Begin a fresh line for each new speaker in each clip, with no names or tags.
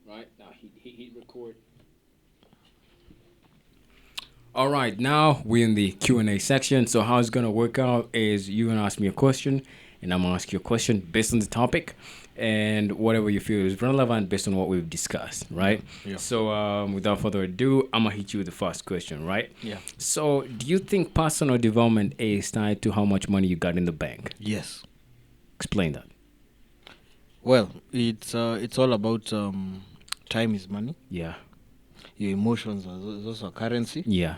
Right now, he hit record. All right, now we're in the Q&A section. So how it's gonna work out is you're gonna ask me a question, and I'm gonna ask you a question based on the topic, and whatever you feel is relevant based on what we've discussed, right?
Yeah.
So without further ado, I'm gonna hit you with the first question, right?
Yeah.
So do you think personal development is tied to how much money you got in the bank?
Yes.
Explain that.
Well, it's all about time is money.
Yeah.
Your emotions are also a currency.
Yeah.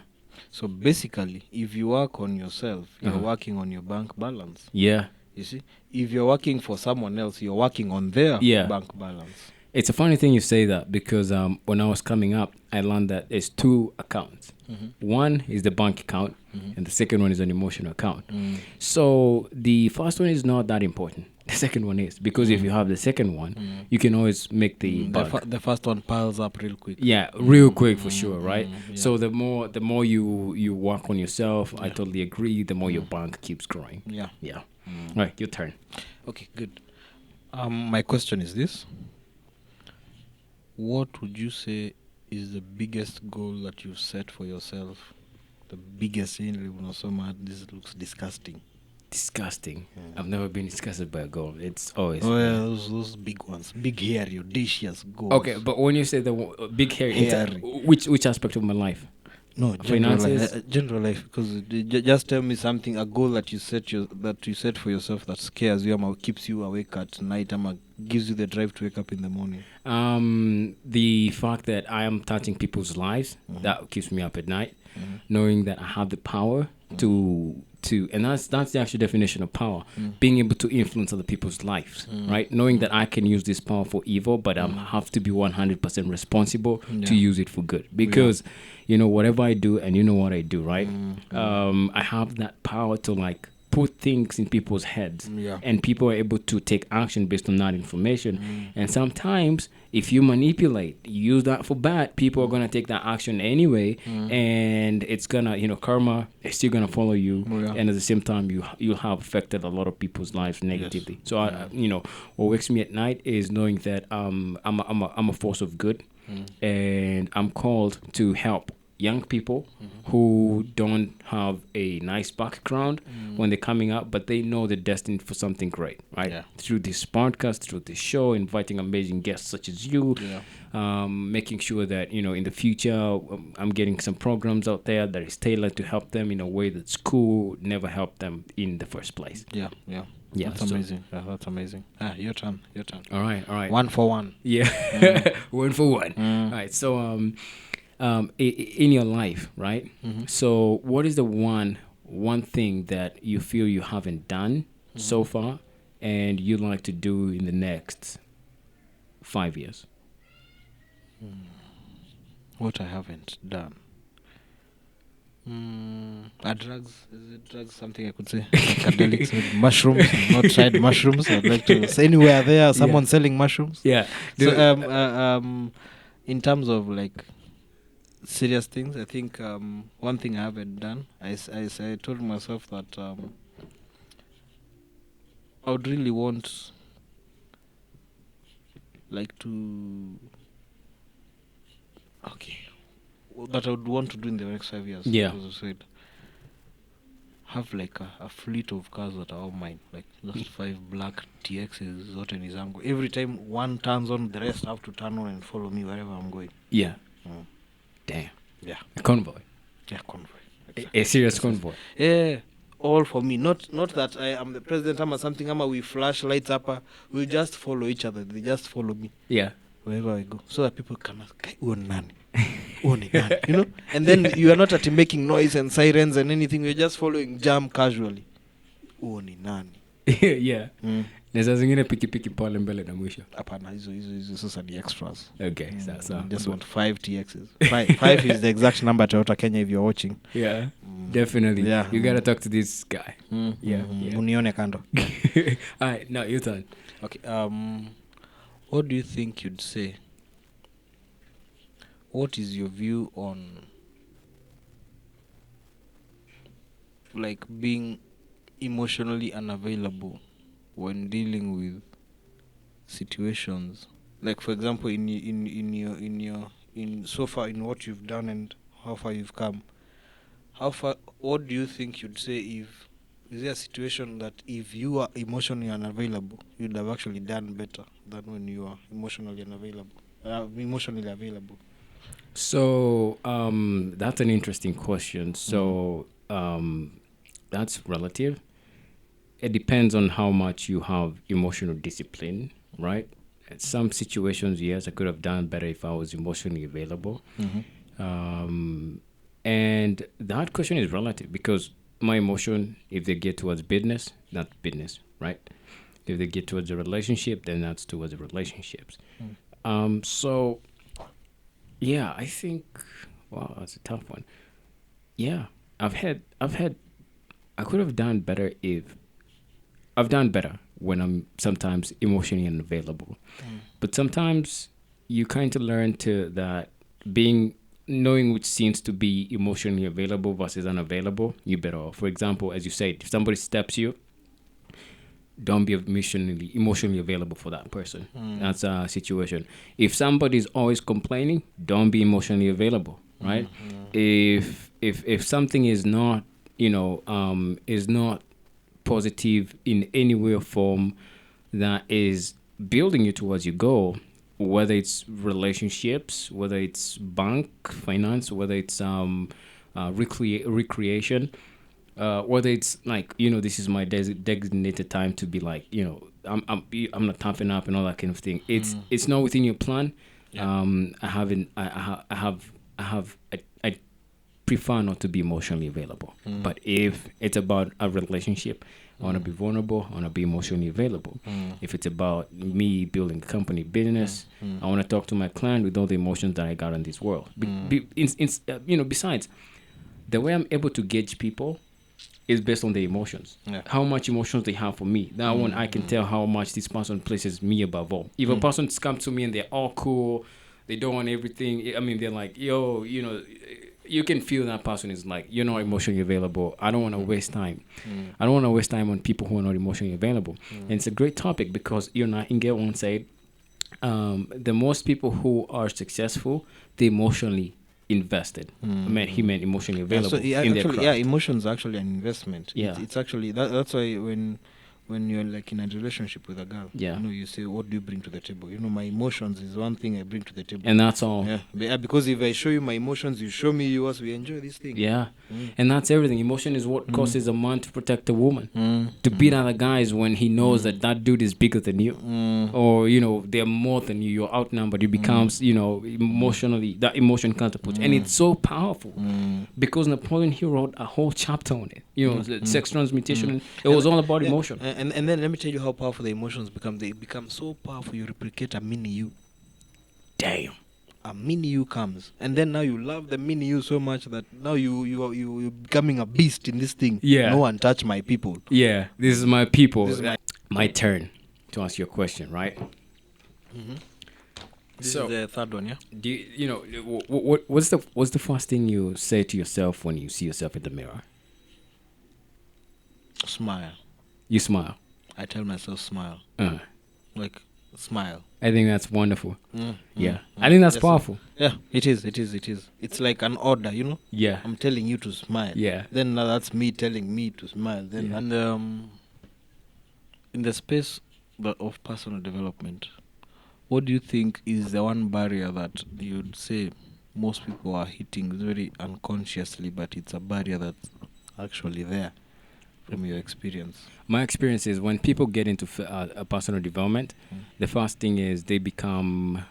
So basically, if you work on yourself, you're
Uh-huh.
working on your bank balance.
Yeah.
You see, if you're working for someone else, you're working on their
Yeah.
bank balance.
It's a funny thing you say that because when I was coming up, I learned that there's two accounts. One is the bank account, and the second one is an emotional account. So the first one is not that important. The second one is because if you have the second one, you can always make the bug.
The first one piles up real quick.
Yeah, real quick for sure, right?
Yeah.
So the more you work on yourself, I totally agree. The more your bank keeps growing.
Yeah.
Yeah. All right, your turn.
Okay, good. My question is this: what would you say is the biggest goal that you've set for yourself? The biggest thing, this looks disgusting.
Disgusting. I've never been disgusted by a goal. It's always
Oh, yeah, those big ones. Big, hairy, audacious goals.
okay. But when you say the big hair,
Hairy.
which aspect of my life?
No, general
Finances?
life, general life. Because just tell me something, a goal that you set for yourself that scares you, or keeps you awake at night, or gives you the drive to wake up in the morning.
The fact that I am touching people's lives that keeps me up at night, knowing that I have the power to and that's the actual definition of power, being able to influence other people's lives, right? Knowing that I can use this power for evil, but I have to be 100% responsible to use it for good because whatever I do, and you know what I do, right? I have that power to like put things in people's heads,
Yeah.
and people are able to take action based on that information. And sometimes if you manipulate, you use that for bad, people are going to take that action anyway, and it's gonna karma is still gonna follow you.
Yeah.
And at the same time you have affected a lot of people's lives negatively. So what wakes me at night is knowing that I'm a force of good, and I'm called to help young people who don't have a nice background when they're coming up, but they know they're destined for something great, right?
Yeah.
Through this podcast, through this show, inviting amazing guests such as you,
Yeah.
making sure that in the future I'm getting some programs out there that is tailored to help them in a way that school never helped them in the first place.
Yeah. Yeah.
Yeah,
That's
so-
amazing. That's amazing. Your turn.
All right.
1 for 1.
Yeah, one for one. All right. So in your life, right? So what is the one thing that you feel you haven't done so far, and you'd like to do in the next 5 years?
What I haven't done. Drugs? Is it drugs? Something I could say. Psychedelics, maybe mushrooms. I've not tried mushrooms. I'd like to. So anywhere there, someone selling mushrooms.
Yeah.
So in terms of like serious things, I think one thing I haven't done. I told myself that I would really want like to. Okay. That I would want to do in the next 5 years.
Yeah.
As I said, have like a fleet of cars that are all mine, like just 5 black TXs zote ni zangu. Every time one turns on, the rest have to turn on and follow me wherever I'm going.
Yeah.
Mm.
Damn.
Yeah.
A convoy.
Yeah, convoy.
A serious convoy.
Yeah, all for me. Not that I am the president or something. We flash lights up. We just follow each other. They just follow me
Yeah.
wherever I go, so that people can ask, "Kai, huyo ni nani? Huyo ni nani?" And then you are not at making noise and sirens and anything. You're just following jam casually. Huyo ni nani?
Yeah. Na saa zingine pikipiki pale mbele na mwisho.
Hapana, hizo sasa ni extras.
Okay, so
Just want 5 TXs. 5 is the exact number Toyota Kenya if you're watching.
yeah, definitely.
Yeah.
You gotta talk to this guy. Yeah.
Unione kando.
All right, now your turn.
Okay. What do you think you'd say? What is your view on like being emotionally unavailable when dealing with situations Like for example, in so far in what you've done and how far you've come, how far? What do you think you'd say if is there a situation that if you are emotionally unavailable, you'd have actually done better than when you are emotionally unavailable, emotionally available?
So that's an interesting question. So that's relative. It depends on how much you have emotional discipline, right? In some situations, yes, I could have done better if I was emotionally available. And that question is relative because my emotion, if they get towards business, that's business, right? If they get towards a relationship, then that's towards the relationships. So yeah, I think wow, that's a tough one. Yeah, I've had I could have done better if I've done better when I'm sometimes emotionally unavailable. But sometimes you kind of learn to that being knowing which scenes to be emotionally available versus unavailable, you better off. For example, as you said, if somebody steps you, don't be emotionally available for that person. That's a situation. If somebody's always complaining, don't be emotionally available, right? If something is not, is not positive in any way or form that is building you towards your goal, whether it's relationships, whether it's bank finance, whether it's recreation, whether it's like this is my designated time to be like I'm not toughen up and all that kind of thing. It's not within your plan. I haven't I have I prefer not to be emotionally available. But if it's about a relationship, I want to be vulnerable. I want to be emotionally available. If it's about me building a company business, I want to talk to my client with all the emotions that I got in this world. Besides, the way I'm able to gauge people is based on the emotions.
Yeah.
How much emotions they have for me. That one I can tell how much this person places me above all. If a person comes to me and they're all cool, they don't want everything. I mean, they're like, yo, you can feel that person is like, you're not emotionally available. I don't want to waste time. I don't want to waste time on people who are not emotionally available. And it's a great topic because Nightingale once said, the most people who are successful, they emotionally invested. He meant emotionally available in their craft.
Emotions are actually an investment.
Yeah.
It's actually that's why when you're like in a relationship with a girl,
Yeah.
you say, what do you bring to the table? My emotions is one thing I bring to the table.
And that's all.
Yeah, because if I show you my emotions, you show me yours, we enjoy this thing.
Yeah. And that's everything. Emotion is what causes a man to protect a woman. To beat other guys when he knows that dude is bigger than you. Or, they're more than you. You're outnumbered. It becomes, emotionally, that emotion comes to put. And it's so powerful. Because Napoleon, he wrote a whole chapter on it. The sex transmutation. It was all about emotion.
And then let me tell you how powerful the emotions become. They become so powerful, you replicate a mini you.
Damn.
A mini you comes, and then now you love the mini you so much that now you're becoming a beast in this thing.
Yeah.
No one touch my people.
Yeah, this is my people.
This is
my turn to ask you a question, right?
This
So-
is the third one, yeah.
Do what's the first thing you say to yourself when you see yourself in the mirror?
Smile.
You smile.
I tell myself smile. Like smile.
I think that's wonderful. Yeah, I think that's
Yes,
powerful.
Yeah, it is. It's like an order,
Yeah,
I'm telling you to smile.
Yeah.
Then now that's me telling me to smile. Then
Yeah.
and in the space of personal development, what do you think is the one barrier that you'd say most people are hitting very unconsciously, but it's a barrier that's actually there from your experience?
my experience is when people get into a personal development, the first thing is they become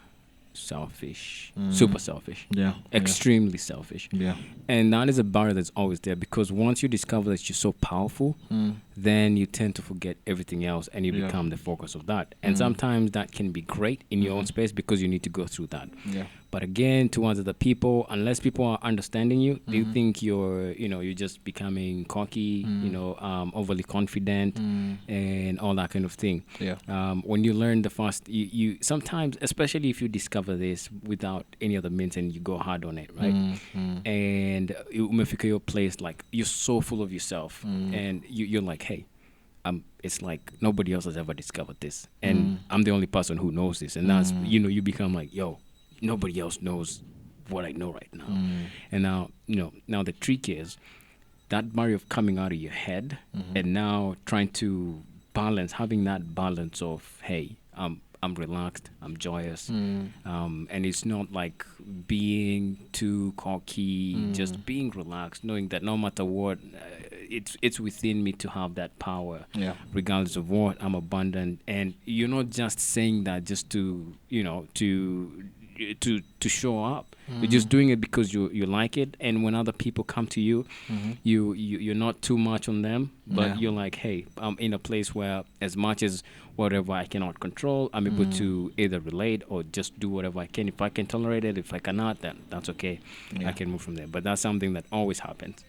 selfish, super selfish,
Yeah.
extremely selfish.
Yeah.
And that is a barrier that's always there because once you discover that you're so powerful, then you tend to forget everything else and you
Yeah.
become the focus of that. And sometimes that can be great in your own space because you need to go through that.
Yeah.
But again, towards other people, unless people are understanding you, they think you're just becoming cocky, overly confident, and all that kind of thing.
Yeah.
When you learn the first, you sometimes, especially if you discover this without any other means and you go hard on it, right? And you may figure your place like you're so full of yourself, and you're like, hey, it's like nobody else has ever discovered this, and I'm the only person who knows this, and that's you become like, yo, nobody else knows what I know right now, and now now the trick is that barrier of coming out of your head, and now trying to having that balance of, hey, I'm relaxed, I'm joyous, and it's not like being too cocky, just being relaxed, knowing that no matter what, it's within me to have that power, regardless of what. I'm abundant, and you're not just saying that just to to show up. You're just doing it because you like it, and when other people come to you, you're not too much on them, but you're like, hey, I'm in a place where, as much as whatever I cannot control, I'm able to either relate or just do whatever I can. If I can tolerate it, if I cannot, then that's okay. I can move from there. But that's something that always happens.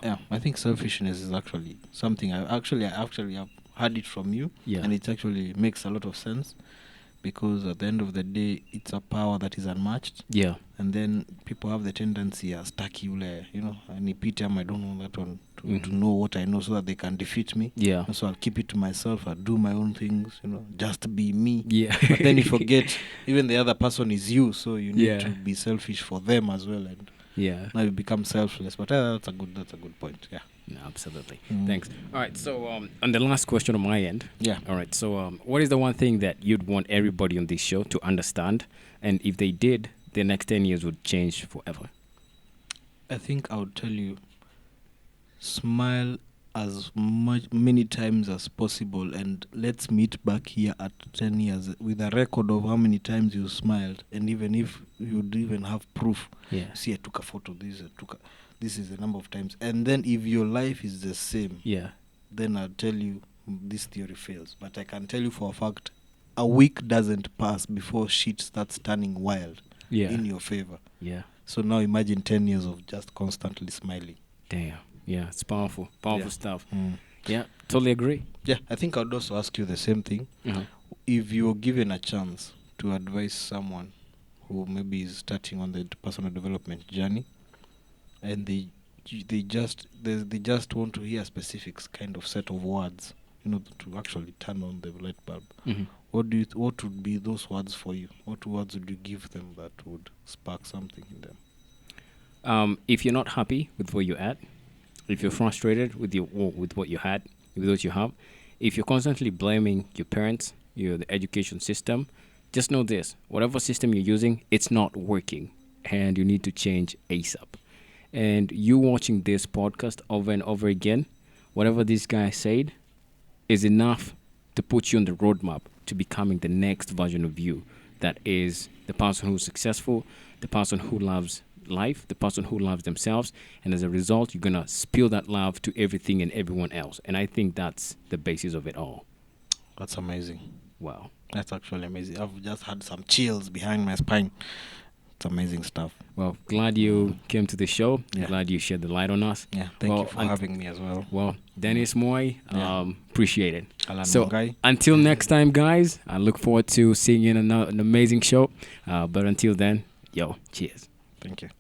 Yeah, I think selfishness is actually something I actually have heard it from you, and it actually makes a lot of sense. Because at the end of the day, it's a power that is unmatched.
Yeah.
And then people have the tendency staki ule, nipite I don't know that one to know what I know so that they can defeat me.
Yeah.
And so I'll keep it to myself. I'll do my own things, just be me.
Yeah.
But then you forget, even the other person is you, so you need to be selfish for them as well. And now you become selfless. But that's a good point. Yeah.
No, absolutely. Thanks. All right. So, on the last question on my end.
Yeah.
All right. So, what is the one thing that you'd want everybody on this show to understand? And if they did, the next 10 years would change forever?
I think I would tell you, smile as many times as possible, and let's meet back here at 10 years with a record of how many times you smiled. And even if you'd even have proof, see, I took a photo, this is the number of times. And then if your life is the same, then I'll tell you this theory fails. But I can tell you for a fact, a week doesn't pass before shit starts turning wild in your favor.
Yeah.
So now imagine 10 years of just constantly smiling.
Damn. Yeah, it's powerful. Powerful stuff. Yeah, totally agree.
Yeah, I think I would also ask you the same thing. If you're given a chance to advise someone who maybe is starting on the personal development journey, and they just want to hear a specific kind of set of words, to actually turn on the light bulb. What would be those words for you? What words would you give them that would spark something in them?
If you're not happy with where you're at, if you're frustrated with what you had, with what you have, if you're constantly blaming your parents, the education system, just know this: whatever system you're using, it's not working, and you need to change ASAP. And you watching this podcast over and over again, whatever this guy said is enough to put you on the roadmap to becoming the next version of you. That is the person who's successful, the person who loves life, the person who loves themselves. And as a result, you're going to spill that love to everything and everyone else. And I think that's the basis of it all.
That's amazing.
Wow.
That's actually amazing. I've just had some chills behind my spine. It's amazing stuff.
Well, glad you came to the show. Glad you shed the light on us.
Yeah, thank you for having me as well.
Well, Dennis Moy, appreciate it.
Alan
so
Mungai.
Until next time, guys, I look forward to seeing you in an amazing show. But until then, cheers.
Thank you.